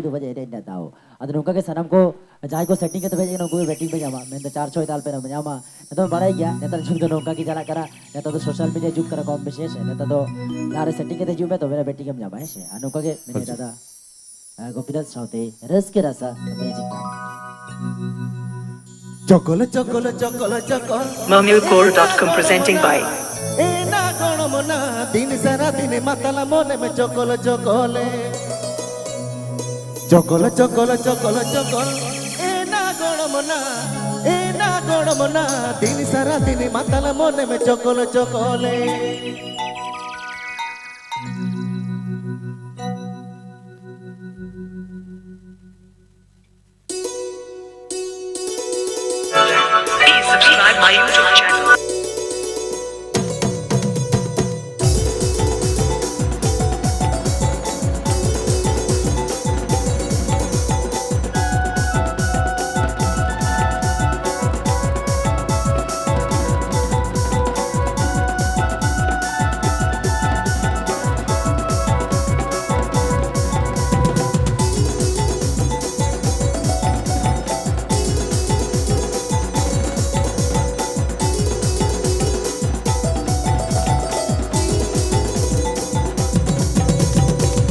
दो बजे रे ना ताओ अदर उनका के सनम को जाय को सेटिंग के तो भेजे नो बैटिंग पे जामा मैं तो 4 6 ताल पे ना जामा तो बड़ाई गया नेता जुग तो नौका की जला करा नेता तो सोशल मीडिया जुग करा कम विशेष है नेता तो लारे सेटिंग के जुबे तो मेरा बैटिंग में जामा है से अनुका के मैंने दादा गोपीनाथ साउते रस के रसा म्यूजिक चकल चकल चकल चकल Mermilcore.com presenting by ए ना कोण मना दिन सारा दिन मतला मन में चकल चकले चकल चकल चकल चकल ए ना कोण मना दिन सारा दिन मतला मन में चकल चकले Please subscribe my YouTube channel.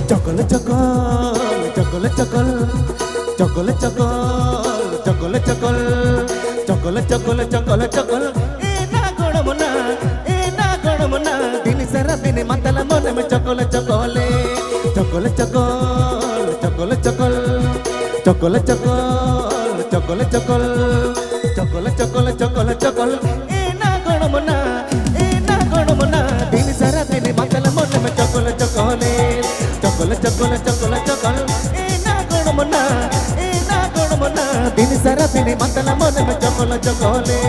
चकल चकल चकल चकल चकल चकल चकल चकल चकल चकल चकल ए ना कोण मना दिन सारा दिन मतला मन में चकल चकले चकल चकल चकल चकल चकल चकल चकल चकल चकल चकल चकल ए ना कोण मना दिन सारा दिन मतला मन में चकल चकले चकल चकल चकल चकल ए ना कोण मना दिन सारा दिन मतला मन में चकल चकले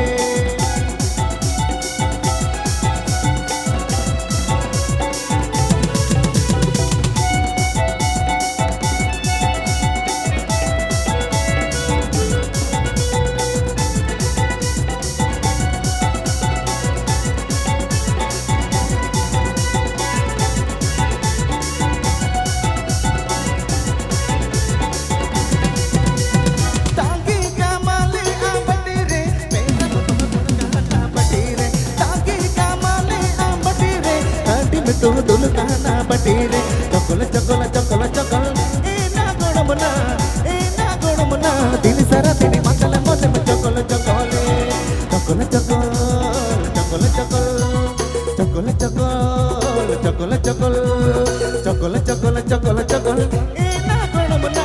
तू दुल कहना बटीरे चकल चकल चकल चकल ए ना कोण मना दिन सारा दिन मतला मन में चकल चकले चकल चकल चकल चकल चकल चकल चकल चकल चकल चकल चकल ए ना कोण मना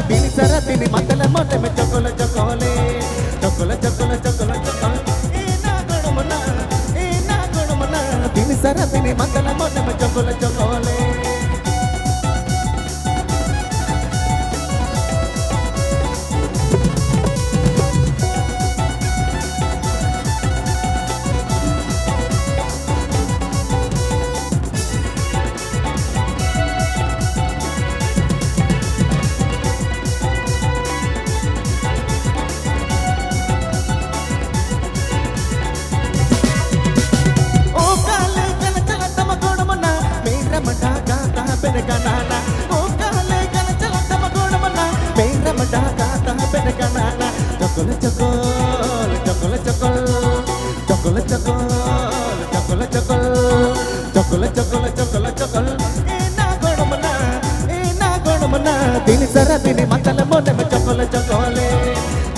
दिन सारा दिन मतला मन में चकल चकले चकल चकल चकल चकल ए ना कोण मना दिन सारा दिन मतला मन में चकल चकले चकल चकल चकल चकल चकल चकल चकल चकल चकल चकल चकल ए ना कोण मना दिन सारा दिन मतला मन में चकल चकले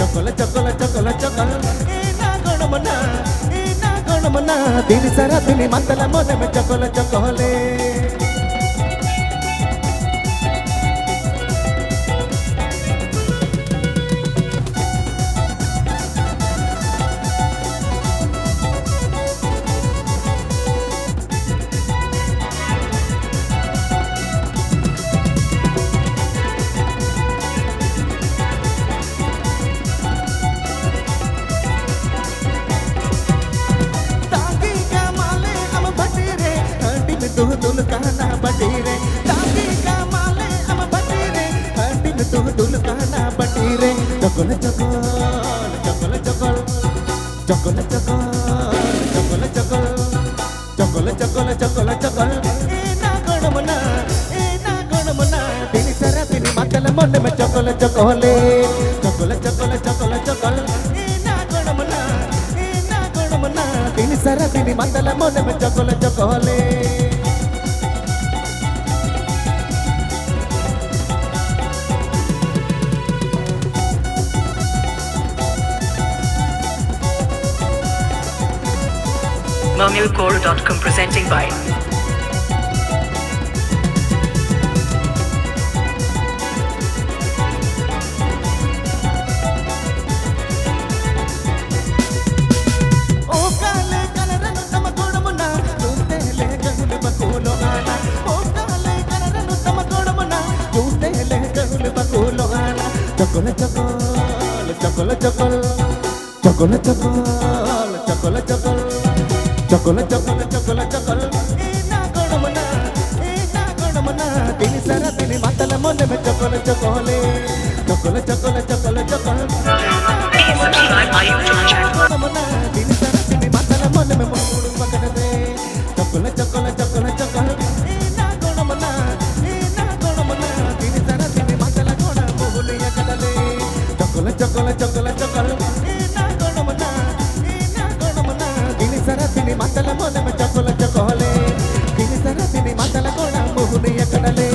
चकल चकल चकल चकल ए ना कोण मना दिन सारा दिन मतला मन में चकल चकले तू दुल कहना बटीरे ताकि कमाले हम बटीरे हड्डी में तू दुल कहना बटीरे चकल चकल चकल चकल चकल चकल चकल चकल चकल चकल चकल चकल ए ना कोण मना दिन ಚೊಕೊಲ ಚೊಕೊಲೆ ಚೊಕೊಲ ಚೊಕೊಲ ಚೊಕೊಲ ಚೊಕೊಲ ಏನ ಕೊಡಮನ ತಿನಿ ಸರ ತಿನಿ ಮಂದಲ ಮೊನೆ ಮೆ ಚೊಕೊಲ ಚೊಕೊಲೆ Mamilcore.com presenting by ఓ కాలే కలరను తమ కొడమున చూస్తేలే గగులు బకులో ఆన ఓ కాలే కలరను తమ కొడమున చూస్తేలే గగులు బకులో ఆన చొకొల చొకొల చొకొల చొకొల చొకొల చొకొల చొకొల చొకొల చొకొల చొకొల చొకొల చొకొల ఏనా కొడమున తిని సర తిని మతల మొన్న మె చొకొల చొకొలే చొకొల చొకొల చొకొల చొకొల Please subscribe my YouTube channel. కొడమున తిని సర తిని మతల మొన్న మె మూడు పకడదే చొకొల చొకొల చొకొల చొకొల ఏనా కొడమున తిని సర తిని మతల కొడ మూలు ఎకడలే చొకొల చొకొల చొకొల చొకొల ఏనా కొడమున తిని సర తిని మతల మొన్న మె చొకొల చొకొలే తిని సర తిని మతల కొడ మూలు ఎకడలే